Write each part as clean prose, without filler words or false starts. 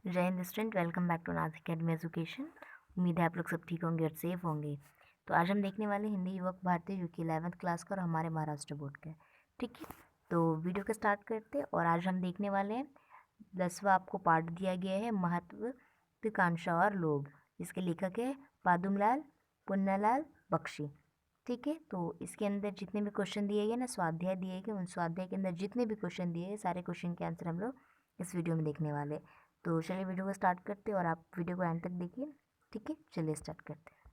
जय Hind student, welcome back to Nath academy education. उम्मीद है आप लोग सब ठीक होंगे और सेफ होंगे। तो आज हम देखने वाले हिंदी युवक भारती जो कि 11th क्लास का और हमारे महाराष्ट्र बोर्ड का है। ठीक है, तो वीडियो को स्टार्ट करते हैं। और आज हम देखने वाले हैं 10वां आपको पार्ट दिया गया है, महत्वाकांक्षा और लोभ। इसके लेखक है पादुमलाल पुन्नालाल बख्शी। ठीक है, तो इसके अंदर जितने भी क्वेश्चन दिए गए ना, स्वाध्याय दिए गए, उन स्वाध्याय के अंदर जितने भी क्वेश्चन दिए गए सारे क्वेश्चन के आंसर हम लोग इस वीडियो में देखने वाले हैं। तो चलिए वीडियो को स्टार्ट करते हैं और आप वीडियो को एंड तक देखिए। ठीक है, चलिए स्टार्ट करते हैं।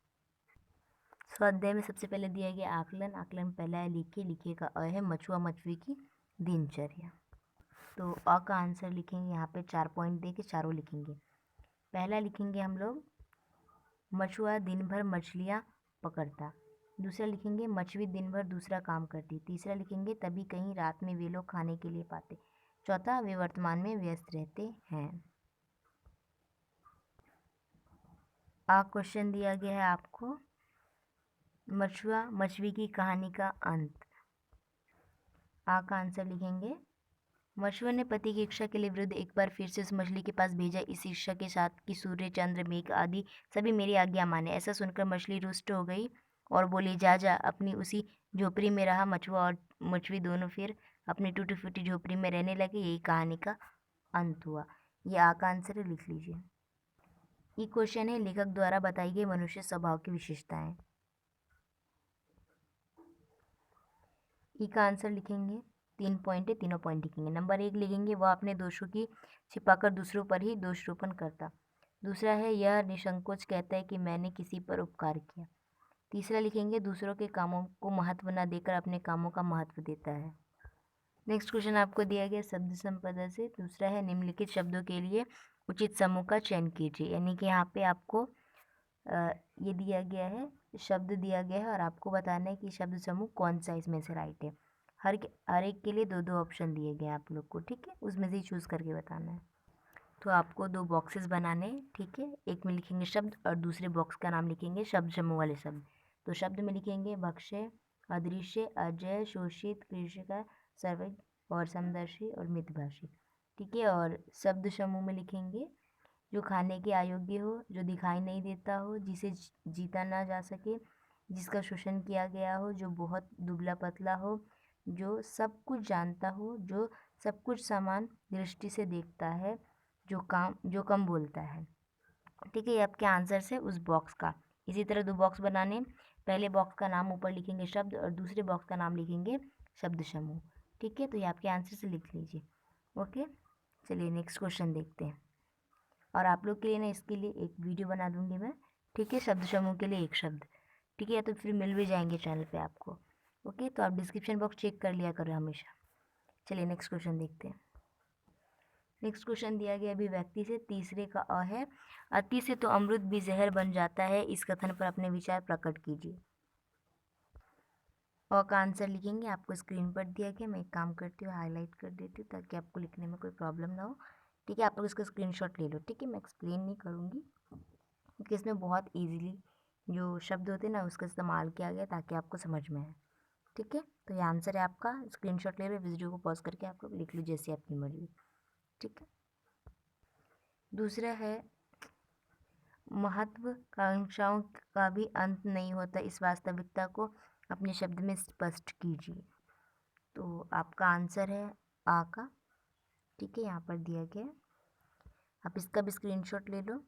स्वाध्याय में सबसे पहले दिया गया आकलन। आकलन पहला है लिखिए। लिखिए का अ है मछुआ मछुई की दिनचर्या। तो अ का आंसर लिखेंगे, यहाँ पे 4 पॉइंट दे के चारों लिखेंगे। पहला लिखेंगे हम लोग मछुआ दिन भर मछलियाँ पकड़ता। दूसरा लिखेंगे मछली दिन भर दूसरा काम करती। तीसरा लिखेंगे तभी कहीं रात में वे लोग खाने के लिए पाते। चौथा वे वर्तमान में व्यस्त रहते हैं। क्वेश्चन दिया गया है आपको मछुआ मछली की कहानी का अंत। का आंसर लिखेंगे मछुआ ने पति की इच्छा के लिए विरुद्ध एक बार फिर से उस मछली के पास भेजा, इस इच्छा के साथ कि सूर्य चंद्र मेघ आदि सभी मेरी आज्ञा माने। ऐसा सुनकर मछली रुष्ट हो गई और बोली जा जा अपनी उसी झोपड़ी में रहा। मछुआ और मछली दोनों फिर अपनी टूटी फूटी झोपड़ी में रहने लगे। यही कहानी का अंत हुआ। ये का आंसर लिख लीजिए। ये क्वेश्चन है लेखक द्वारा बताई गई मनुष्य स्वभाव की विशेषताएं। ई का आंसर लिखेंगे, 3 पॉइंट है, तीनों पॉइंट लिखेंगे। नंबर 1 लिखेंगे वह अपने दोषों की छिपाकर दूसरों पर ही दोषारोपण करता। दूसरा है यह निसंकोच कहता है कि मैंने किसी पर उपकार किया। तीसरा लिखेंगे दूसरों के कामों को महत्व न देकर अपने कामों का महत्व देता है। नेक्स्ट क्वेश्चन आपको दिया गया शब्द संपदा से। दूसरा है निम्नलिखित शब्दों के लिए उचित समूह का चयन कीजिए। यानी कि यहाँ पे आपको ये दिया गया है, शब्द दिया गया है और आपको बताना है कि शब्द समूह कौन सा इसमें से राइट है। हर एक के लिए दो दो ऑप्शन दिए गए हैं आप लोग को। ठीक है, उसमें से ही चूज़ करके बताना है। तो आपको 2 बॉक्सेस बनाने हैं। ठीक है, एक में लिखेंगे शब्द और दूसरे बॉक्स का नाम लिखेंगे शब्द समूह वाले शब्द। तो शब्द में लिखेंगे भक्ष्य, अदृश्य, अजय, शोषित, कृषिका, सर्वज्ञ और समदर्शी और मितभाषी। ठीक है, और शब्द समूह में लिखेंगे जो खाने के अयोग्य हो, जो दिखाई नहीं देता हो, जिसे जीता ना जा सके, जिसका शोषण किया गया हो, जो बहुत दुबला पतला हो, जो सब कुछ जानता हो, जो सब कुछ समान दृष्टि से देखता है, जो कम बोलता है। ठीक है, ये आपके आंसर से उस बॉक्स का। इसी तरह 2 बॉक्स बनाने। पहले बॉक्स का नाम ऊपर लिखेंगे शब्द और दूसरे बॉक्स का नाम लिखेंगे शब्द समूह। ठीक है, तो ये आपके आंसर से लिख लीजिए। ओके, चलिए नेक्स्ट क्वेश्चन देखते हैं। और आप लोग के लिए ना इसके लिए एक वीडियो बना दूंगी मैं। ठीक है, शब्द समूह के लिए एक शब्द। ठीक है, या तो फिर मिल भी जाएंगे चैनल पे आपको। ओके, तो आप डिस्क्रिप्शन बॉक्स चेक कर लिया करो हमेशा। चलिए नेक्स्ट क्वेश्चन देखते हैं। नेक्स्ट क्वेश्चन दिया गया अभिव्यक्ति से। तीसरे का अ है अति से तो अमृत भी जहर बन जाता है। इस कथन पर अपने विचार प्रकट कीजिए। अ का आंसर लिखेंगे, आपको स्क्रीन पर दिया गया। मैं एक काम करती हूँ, हाईलाइट कर देती हूँ ताकि आपको लिखने में कोई प्रॉब्लम ना हो। ठीक है, आप लोग इसका स्क्रीनशॉट ले लो। ठीक है, मैं एक्सप्लेन नहीं करूँगी क्योंकि इसमें बहुत इजीली जो शब्द होते हैं ना उसका इस्तेमाल किया गया ताकि आपको समझ में आए। ठीक है, तो ये आंसर है आपका। स्क्रीनशॉट ले लो, वीडियो को पॉज करके आप लोग लिख लो जैसे आपकी मर्जी। ठीक है, दूसरा है महत्वाकांक्षाओं का भी अंत नहीं होता, इस वास्तविकता को अपने शब्द में स्पष्ट कीजिए। तो आपका आंसर है आ का। ठीक है, यहाँ पर दिया गया है, आप इसका भी स्क्रीनशॉट ले लो।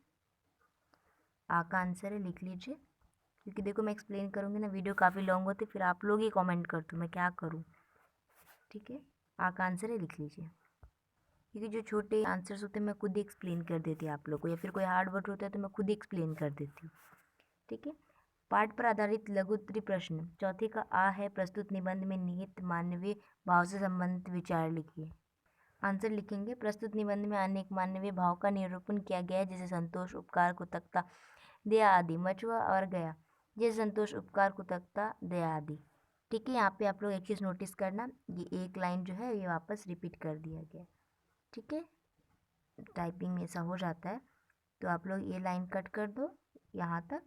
आ का आंसर है, लिख लीजिए। क्योंकि देखो मैं एक्सप्लेन करूँगी ना, वीडियो काफ़ी लॉन्ग होती, फिर आप लोग ही कमेंट कर दो, मैं क्या करूँ। ठीक है, आ का आंसर है, लिख लीजिए। क्योंकि जो छोटे आंसर्स होते हैं मैं खुद ही एक्सप्लेन कर देती हूँ आप लोग को, या फिर कोई हार्ड वर्ड होता है तो मैं खुद ही एक्सप्लेन कर देती हूँ। ठीक है, पाठ पर आधारित लघु उत्तरीय प्रश्न। चौथे का आ है प्रस्तुत निबंध में निहित मानवीय भाव से संबंधित विचार लिखिए। आंसर लिखेंगे प्रस्तुत निबंध में अनेक मानवीय भाव का निरूपण किया गया है, जैसे संतोष, उपकार, कृतज्ञता, दया आदि। मछुआ और गया, जैसे संतोष, उपकार, कृतज्ञता, दया आदि। ठीक है, यहाँ पे आप लोग एक चीज़ नोटिस करना, ये एक लाइन जो है ये वापस रिपीट कर दिया गया। ठीक है, टाइपिंग में ऐसा हो जाता है, तो आप लोग ये लाइन कट कर दो यहाँ तक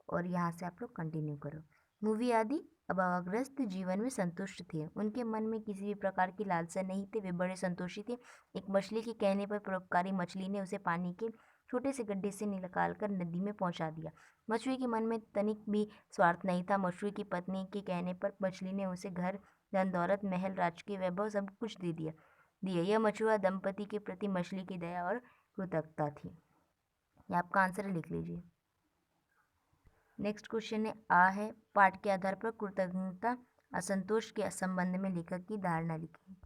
और यहाँ से आप लोग कंटिन्यू करो। मूवी आदि अभावग्रस्त जीवन में संतुष्ट थे। उनके मन में किसी भी प्रकार की लालसा नहीं थी, वे बड़े संतोषी थे। एक मछली के कहने पर परोपकारी मछली ने उसे पानी के छोटे से गड्ढे से निकालकर नदी में पहुंचा दिया। मछली के मन में तनिक भी स्वार्थ नहीं था। मछली की पत्नी के कहने पर मछली ने उसे घर, धन दौलत, महल, राजकीय वैभव सब कुछ दे दिया। यह मछुआ दंपति के प्रति मछली की दया और कृतज्ञता थी। ये आपका आंसर लिख लीजिए। नेक्स्ट क्वेश्चन है आ है, पाठ के आधार पर कृतज्ञता असंतोष के संबंध में लेखक की धारणा लिखिए।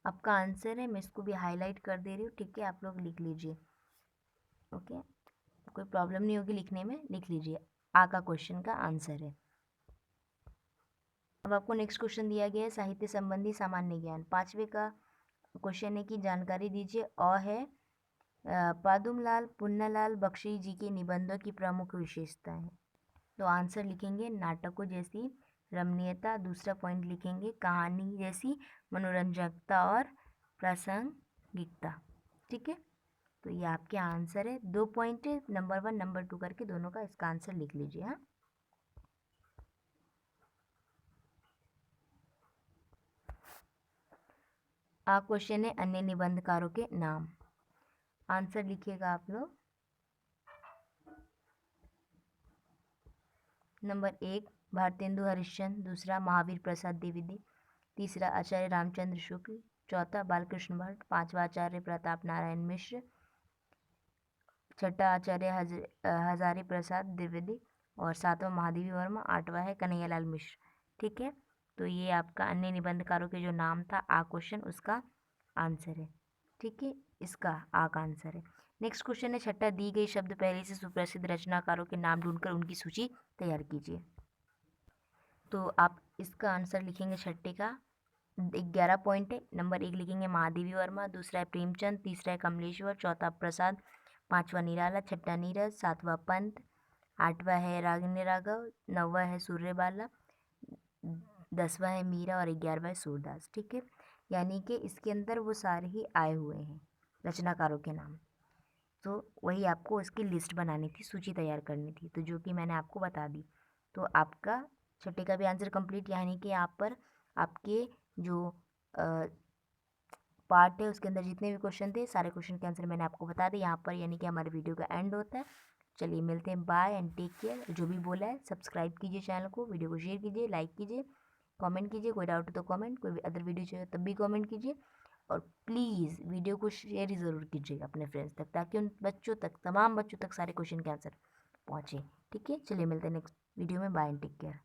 आपका आंसर है, मैं इसको भी हाईलाइट कर दे रही हूँ, ठीक है, आप लोग लिख लीजिए। ओके, कोई प्रॉब्लम नहीं होगी लिखने में, लिख लीजिए। आ का क्वेश्चन का आंसर है। अब आपको नेक्स्ट क्वेश्चन दिया गया है साहित्य संबंधी सामान्य ज्ञान। 5वें का क्वेश्चन है कि जानकारी दीजिए। अ है, पादुमलाल पुन्नालाल बख्शी जी के निबंधों की प्रमुख विशेषताएं। तो आंसर लिखेंगे नाटकों जैसी रमणीयता। दूसरा पॉइंट लिखेंगे कहानी जैसी मनोरंजकता और प्रासंगिकता। ठीक है, तो ये आपके आंसर है। 2 पॉइंट नंबर 1 नंबर 2 करके दोनों का इसका आंसर लिख लीजिए। हाँ, क्वेश्चन है अन्य निबंधकारों के नाम। आंसर लिखिएगा आप लोग। नंबर 1 भारतेंदु हरिश्चंद्र, दूसरा महावीर प्रसाद द्विवेदी, तीसरा आचार्य रामचंद्र शुक्ल, चौथा बालकृष्ण भट्ट, पांचवा आचार्य प्रताप नारायण मिश्र, छठा आचार्य हजारी प्रसाद द्विवेदी और सातवां महादेवी वर्मा, आठवां है कन्हैयालाल मिश्र। ठीक है, तो ये आपका अन्य निबंधकारों के जो नाम था आ क्वेश्चन उसका आंसर है। ठीक है, इसका आ का आंसर है। नेक्स्ट क्वेश्चन है छठा, दी गई शब्द पहले से सुप्रसिद्ध रचनाकारों के नाम ढूंढकर उनकी सूची तैयार कीजिए। तो आप इसका आंसर लिखेंगे छठे का। 11 पॉइंट है। नंबर 1 लिखेंगे महादेवी वर्मा, दूसरा है प्रेमचंद, तीसरा है कमलेश्वर, चौथा प्रसाद, पांचवा निराला, छठा नीरज, सातवां पंत, आठवां है रागिनी राघव, नौवां है सूर्यबाला, 10वां है मीरा और 11वां है सूरदास। ठीक है, यानी कि इसके अंदर वो सारे ही आए हुए हैं रचनाकारों के नाम। तो वही आपको उसकी लिस्ट बनानी थी, सूची तैयार करनी थी, तो जो कि मैंने आपको बता दी। तो आपका छठे का भी आंसर कंप्लीट, यानी कि यहाँ पर आपके जो पार्ट है उसके अंदर जितने भी क्वेश्चन थे सारे क्वेश्चन के आंसर मैंने आपको बता दिए यहाँ पर, यानी कि हमारे वीडियो का एंड होता है। चलिए मिलते हैं, बाय एंड टेक केयर। जो भी बोला है सब्सक्राइब कीजिए चैनल को, वीडियो को शेयर कीजिए, लाइक कीजिए, कमेंट कीजिए, कोई डाउट हो तो कमेंट, कोई अदर वीडियो चाहिए तब भी कमेंट कीजिए, और प्लीज़ वीडियो को शेयर ज़रूर कीजिएगा अपने फ्रेंड्स तक, ताकि उन बच्चों तक, तमाम बच्चों तक सारे क्वेश्चन के आंसर पहुँचे। ठीक है, चलिए मिलते हैं नेक्स्ट वीडियो में, बाय एंड टेक केयर।